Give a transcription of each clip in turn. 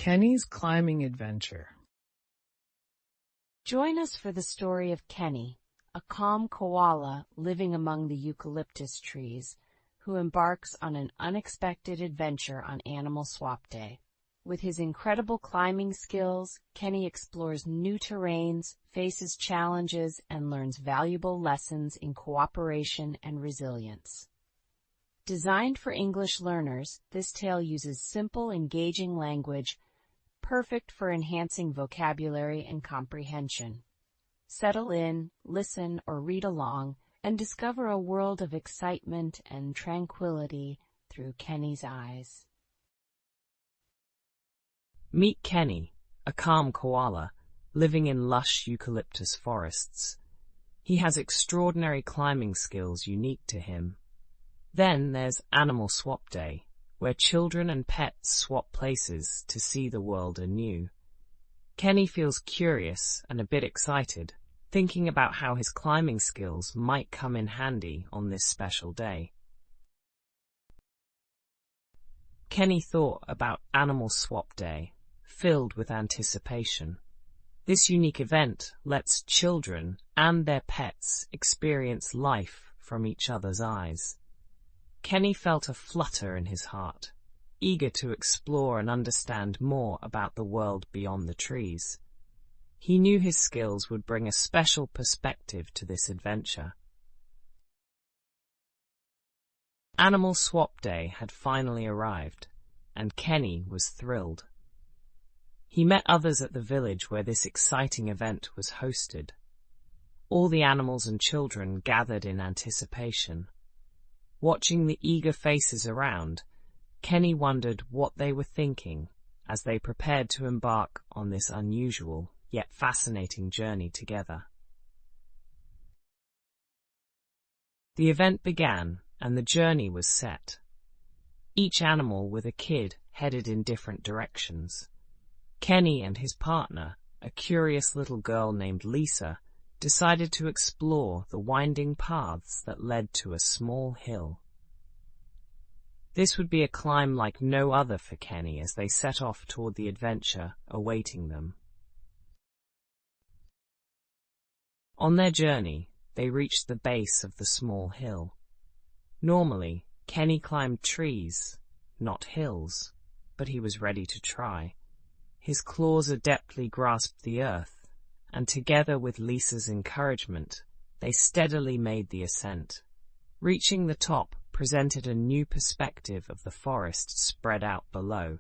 Kenny's climbing adventure. Join us for the story of Kenny, a calm koala living among the eucalyptus trees, who embarks on an unexpected adventure on Animal Swap Day. With his incredible climbing skills, Kenny explores new terrains, faces challenges, and learns valuable lessons in cooperation and resilience. Designed for English learners, this tale uses simple, engaging language, perfect for enhancing vocabulary and comprehension. Settle in, listen, or read along, and discover a world of excitement and tranquility through Kenny's eyes. Meet Kenny, a calm koala, living in lush eucalyptus forests. He has extraordinary climbing skills unique to him. Then there's Animal Swap Day, where children and pets swap places to see the world anew. Kenny feels curious and a bit excited, thinking about how his climbing skills might come in handy on this special day. Kenny thought about Animal Swap Day, filled with anticipation. This unique event lets children and their pets experience life from each other's eyes. Kenny felt a flutter in his heart, eager to explore and understand more about the world beyond the trees. He knew his skills would bring a special perspective to this adventure. Animal Swap Day had finally arrived, and Kenny was thrilled. He met others at the village where this exciting event was hosted. All the animals and children gathered in anticipation. Watching the eager faces around, Kenny wondered what they were thinking as they prepared to embark on this unusual yet fascinating journey together. The event began and the journey was set. Each animal with a kid headed in different directions. Kenny and his partner, a curious little girl named Lisa, decided to explore the winding paths that led to a small hill. This would be a climb like no other for Kenny as they set off toward the adventure awaiting them. On their journey, they reached the base of the small hill. Normally, Kenny climbed trees, not hills, but he was ready to try. His claws adeptly grasped the earth, and together with Lisa's encouragement, they steadily made the ascent. Reaching the top presented a new perspective of the forest spread out below.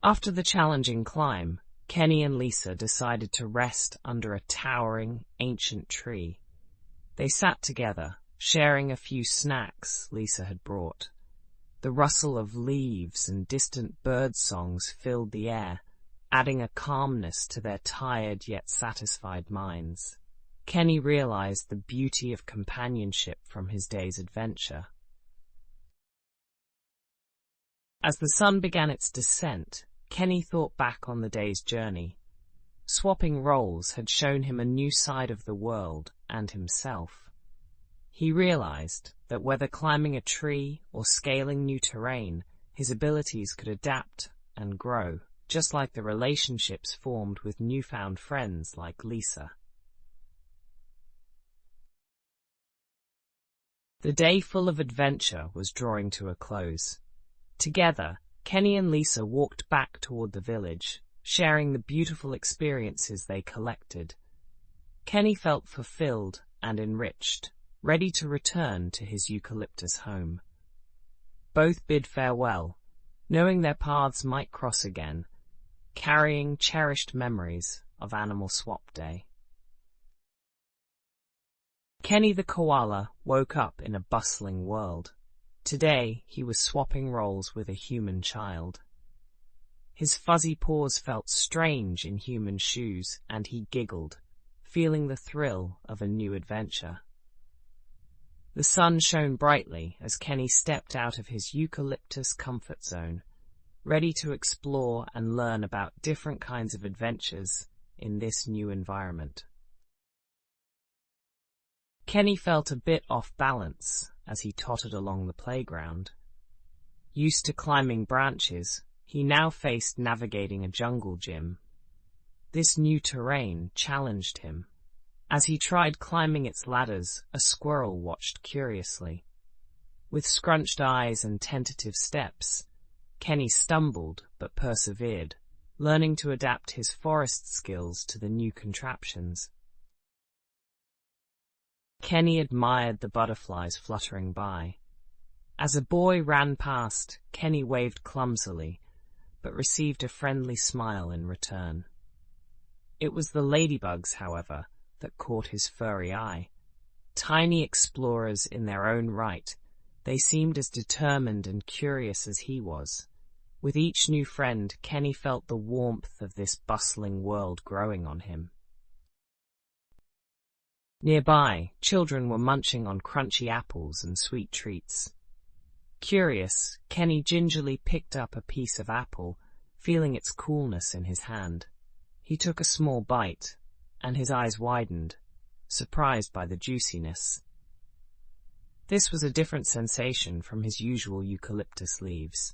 After the challenging climb, Kenny and Lisa decided to rest under a towering, ancient tree. They sat together, sharing a few snacks Lisa had brought. The rustle of leaves and distant bird songs filled the air, adding a calmness to their tired yet satisfied minds. Kenny realized the beauty of companionship from his day's adventure. As the sun began its descent, Kenny thought back on the day's journey. Swapping roles had shown him a new side of the world and himself. He realized that whether climbing a tree or scaling new terrain, his abilities could adapt and grow, just like the relationships formed with newfound friends like Lisa. The day full of adventure was drawing to a close. Together, Kenny and Lisa walked back toward the village, sharing the beautiful experiences they collected. Kenny felt fulfilled and enriched, ready to return to his eucalyptus home. Both bid farewell, knowing their paths might cross again, carrying cherished memories of Animal Swap Day. Kenny the koala woke up in a bustling world. Today he was swapping roles with a human child. His fuzzy paws felt strange in human shoes, and he giggled, feeling the thrill of a new adventure. The sun shone brightly as Kenny stepped out of his eucalyptus comfort zone, ready to explore and learn about different kinds of adventures in this new environment. Kenny felt a bit off balance as he tottered along the playground. Used to climbing branches, he now faced navigating a jungle gym. This new terrain challenged him. As he tried climbing its ladders, a squirrel watched curiously. With scrunched eyes and tentative steps, Kenny stumbled but persevered, learning to adapt his forest skills to the new contraptions. Kenny admired the butterflies fluttering by. As a boy ran past, Kenny waved clumsily, but received a friendly smile in return. It was the ladybugs, however, that caught his furry eye. Tiny explorers in their own right, they seemed as determined and curious as he was. With each new friend, Kenny felt the warmth of this bustling world growing on him. Nearby, children were munching on crunchy apples and sweet treats. Curious, Kenny gingerly picked up a piece of apple, feeling its coolness in his hand. He took a small bite, and his eyes widened, surprised by the juiciness. This was a different sensation from his usual eucalyptus leaves.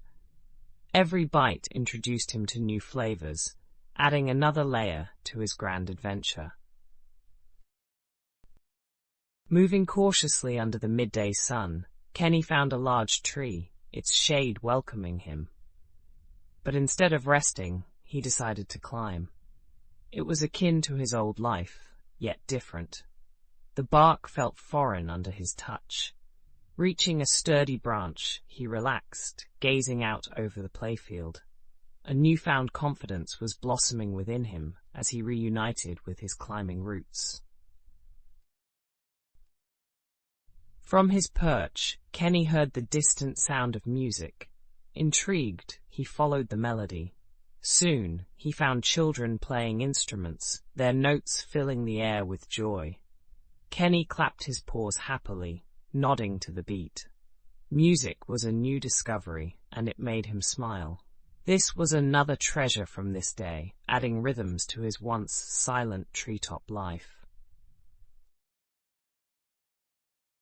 Every bite introduced him to new flavors, adding another layer to his grand adventure. Moving cautiously under the midday sun, Kenny found a large tree, its shade welcoming him. But instead of resting, he decided to climb. It was akin to his old life, yet different. The bark felt foreign under his touch. Reaching a sturdy branch, he relaxed, gazing out over the playfield. A newfound confidence was blossoming within him as he reunited with his climbing roots. From his perch, Kenny heard the distant sound of music. Intrigued, he followed the melody. Soon, he found children playing instruments, their notes filling the air with joy. Kenny clapped his paws happily, nodding to the beat. Music was a new discovery, and it made him smile. This was another treasure from this day, adding rhythms to his once silent treetop life.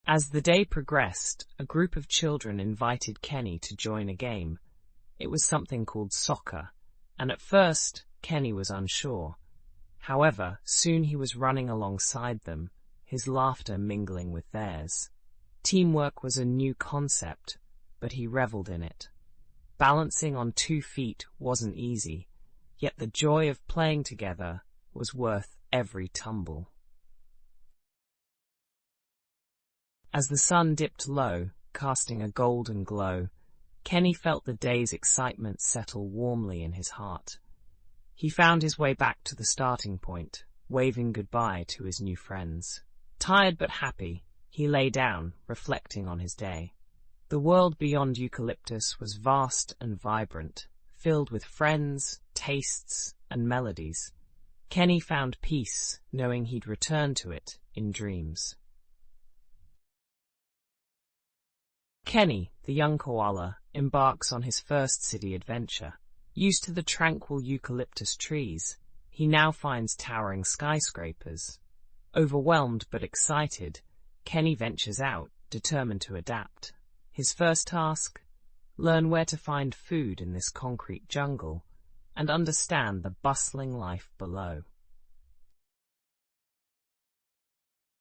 As the day progressed, a group of children invited Kenny to join a game. It was something called soccer, and at first, Kenny was unsure. However, soon he was running alongside them, his laughter mingling with theirs. Teamwork was a new concept, but he reveled in it. Balancing on 2 feet wasn't easy, yet the joy of playing together was worth every tumble. As the sun dipped low, casting a golden glow, Kenny felt the day's excitement settle warmly in his heart. He found his way back to the starting point, waving goodbye to his new friends. Tired but happy, he lay down, reflecting on his day. The world beyond eucalyptus was vast and vibrant, filled with friends, tastes, and melodies. Kenny found peace, knowing he'd return to it in dreams. Kenny, the young koala, embarks on his first city adventure. Used to the tranquil eucalyptus trees, he now finds towering skyscrapers. Overwhelmed but excited, Kenny ventures out, determined to adapt. His first task? Learn where to find food in this concrete jungle, and understand the bustling life below.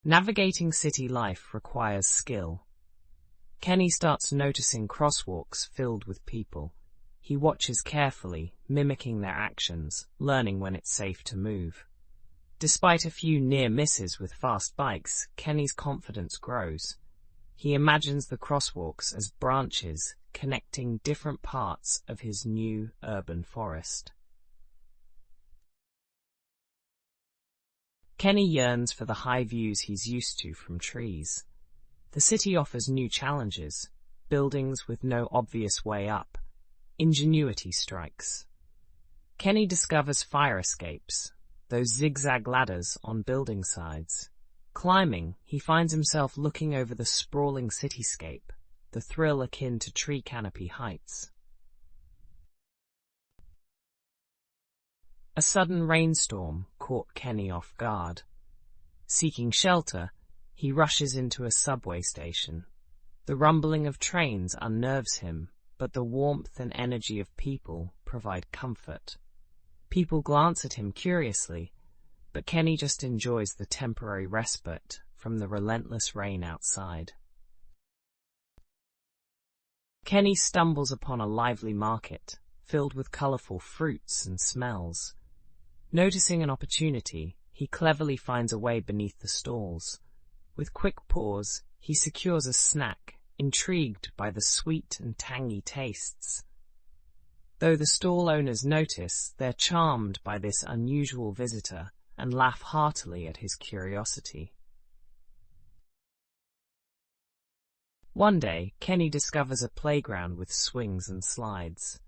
Navigating city life requires skill. Kenny starts noticing crosswalks filled with people. He watches carefully, mimicking their actions, learning when it's safe to move. Despite a few near misses with fast bikes, Kenny's confidence grows. He imagines the crosswalks as branches connecting different parts of his new urban forest. Kenny yearns for the high views he's used to from trees. The city offers new challenges, buildings with no obvious way up. Ingenuity strikes. Kenny discovers fire escapes, those zigzag ladders on building sides. Climbing, he finds himself looking over the sprawling cityscape, the thrill akin to tree canopy heights. A sudden rainstorm caught Kenny off guard. Seeking shelter, he rushes into a subway station. The rumbling of trains unnerves him, but the warmth and energy of people provide comfort. People glance at him curiously, but Kenny just enjoys the temporary respite from the relentless rain outside. Kenny stumbles upon a lively market, filled with colourful fruits and smells. Noticing an opportunity, he cleverly finds a way beneath the stalls. With quick paws, he secures a snack, intrigued by the sweet and tangy tastes. Though the stall owners notice, they're charmed by this unusual visitor and laugh heartily at his curiosity. One day, Kenny discovers a playground with swings and slides.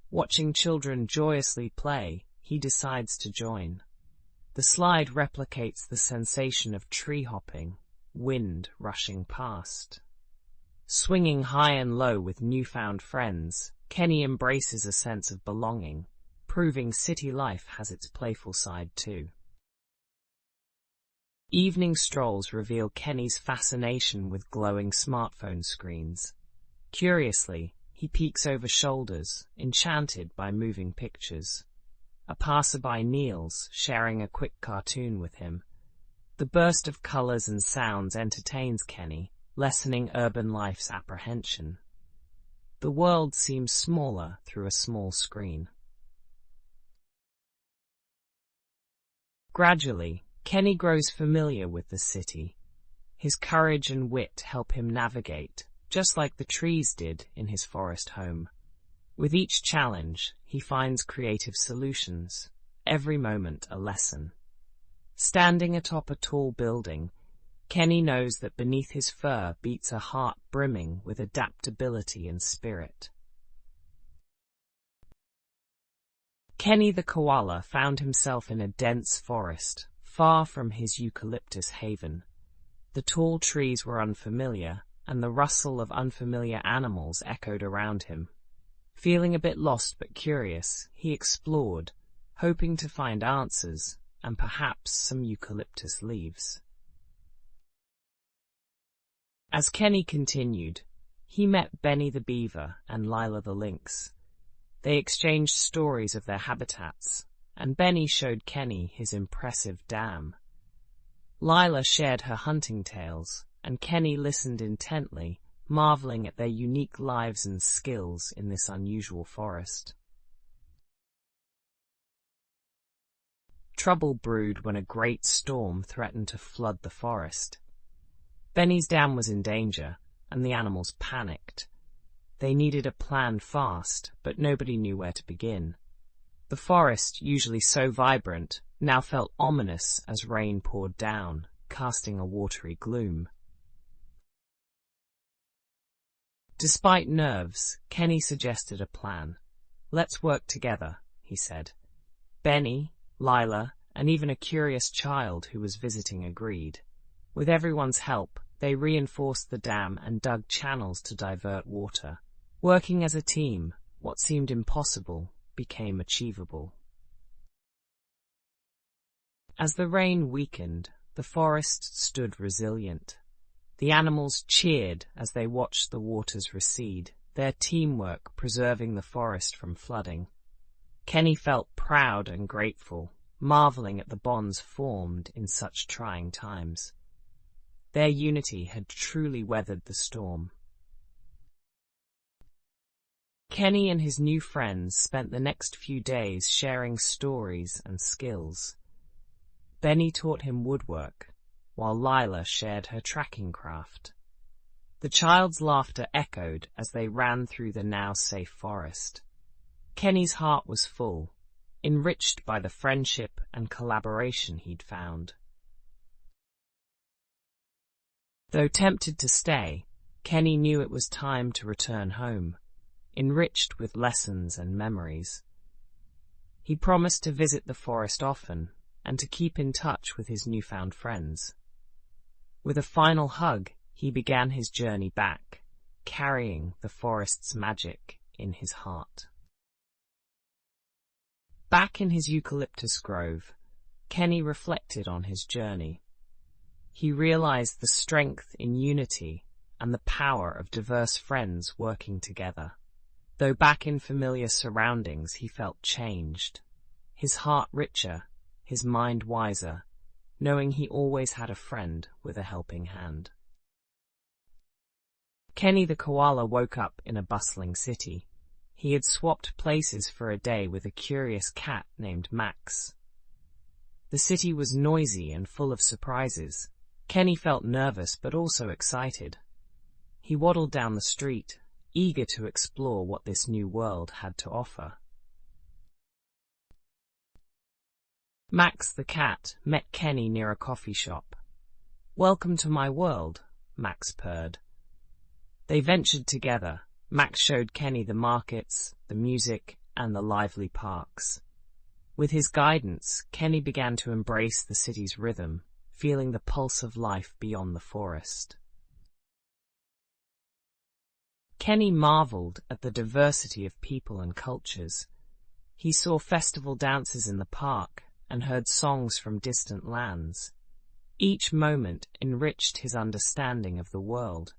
Watching children joyously play, he decides to join. The slide replicates the sensation of tree hopping, wind rushing past. Swinging high and low with newfound friends, Kenny embraces a sense of belonging, proving city life has its playful side too. Evening strolls reveal Kenny's fascination with glowing smartphone screens. Curiously, he peeks over shoulders, enchanted by moving pictures. A passerby kneels, sharing a quick cartoon with him. The burst of colours and sounds entertains Kenny, lessening urban life's apprehension. The world seems smaller through a small screen. Gradually, Kenny grows familiar with the city. His courage and wit help him navigate, just like the trees did in his forest home. With each challenge, he finds creative solutions, every moment a lesson. Standing atop a tall building, Kenny knows that beneath his fur beats a heart brimming with adaptability and spirit. Kenny the koala found himself in a dense forest, far from his eucalyptus haven. The tall trees were unfamiliar, and the rustle of unfamiliar animals echoed around him. Feeling a bit lost but curious, he explored, hoping to find answers, and perhaps some eucalyptus leaves. As Kenny continued, he met Benny the beaver and Lila the lynx. They exchanged stories of their habitats, and Benny showed Kenny his impressive dam. Lila shared her hunting tales, and Kenny listened intently, marveling at their unique lives and skills in this unusual forest. Trouble brewed when a great storm threatened to flood the forest. Benny's dam was in danger, and the animals panicked. They needed a plan fast, but nobody knew where to begin. The forest, usually so vibrant, now felt ominous as rain poured down, casting a watery gloom. Despite nerves, Kenny suggested a plan. "Let's work together," he said. Benny, Lila, and even a curious child who was visiting agreed. With everyone's help, they reinforced the dam and dug channels to divert water. Working as a team, what seemed impossible became achievable. As the rain weakened, the forest stood resilient. The animals cheered as they watched the waters recede, their teamwork preserving the forest from flooding. Kenny felt proud and grateful, marveling at the bonds formed in such trying times. Their unity had truly weathered the storm. Kenny and his new friends spent the next few days sharing stories and skills. Benny taught him woodwork, while Lila shared her tracking craft. The child's laughter echoed as they ran through the now safe forest. Kenny's heart was full, enriched by the friendship and collaboration he'd found. Though tempted to stay, Kenny knew it was time to return home, enriched with lessons and memories. He promised to visit the forest often and to keep in touch with his newfound friends. With a final hug, he began his journey back, carrying the forest's magic in his heart. Back in his eucalyptus grove, Kenny reflected on his journey. He realized the strength in unity and the power of diverse friends working together. Though back in familiar surroundings, he felt changed. His heart richer, his mind wiser, knowing he always had a friend with a helping hand. Kenny the koala woke up in a bustling city. He had swapped places for a day with a curious cat named Max. The city was noisy and full of surprises. Kenny felt nervous but also excited. He waddled down the street, eager to explore what this new world had to offer. Max the cat met Kenny near a coffee shop. "Welcome to my world," Max purred. They ventured together. Max showed Kenny the markets, the music, and the lively parks. With his guidance, Kenny began to embrace the city's rhythm, feeling the pulse of life beyond the forest. Kenny marveled at the diversity of people and cultures. He saw festival dances in the park and heard songs from distant lands. Each moment enriched his understanding of the world.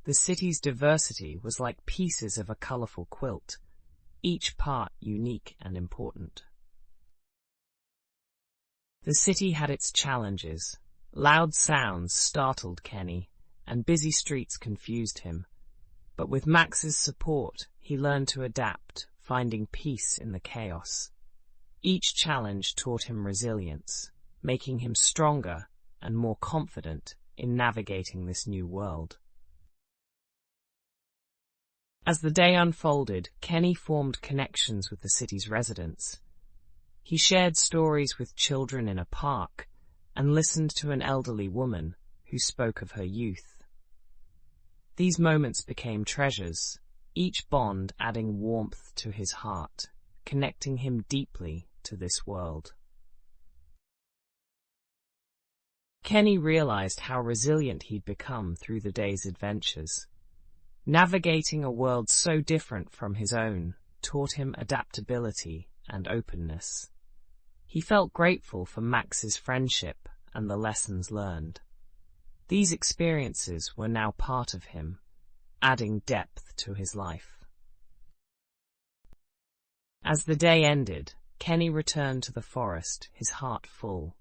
The city's diversity was like pieces of a colorful quilt, each part unique and important. The city had its challenges. Loud sounds startled Kenny, and busy streets confused him. But with Max's support, he learned to adapt, finding peace in the chaos. Each challenge taught him resilience, making him stronger and more confident in navigating this new world. As the day unfolded, Kenny formed connections with the city's residents. He shared stories with children in a park and listened to an elderly woman who spoke of her youth. These moments became treasures, each bond adding warmth to his heart, connecting him deeply to this world. Kenny realized how resilient he'd become through the day's adventures. Navigating a world so different from his own taught him adaptability and openness. He felt grateful for Max's friendship and the lessons learned. These experiences were now part of him, adding depth to his life. As the day ended, Kenny returned to the forest, his heart full.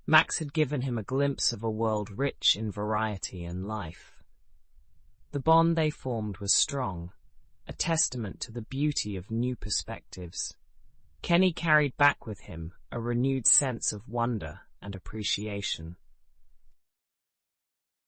Max had given him a glimpse of a world rich in variety and life. The bond they formed was strong, a testament to the beauty of new perspectives. Kenny carried back with him a renewed sense of wonder and appreciation.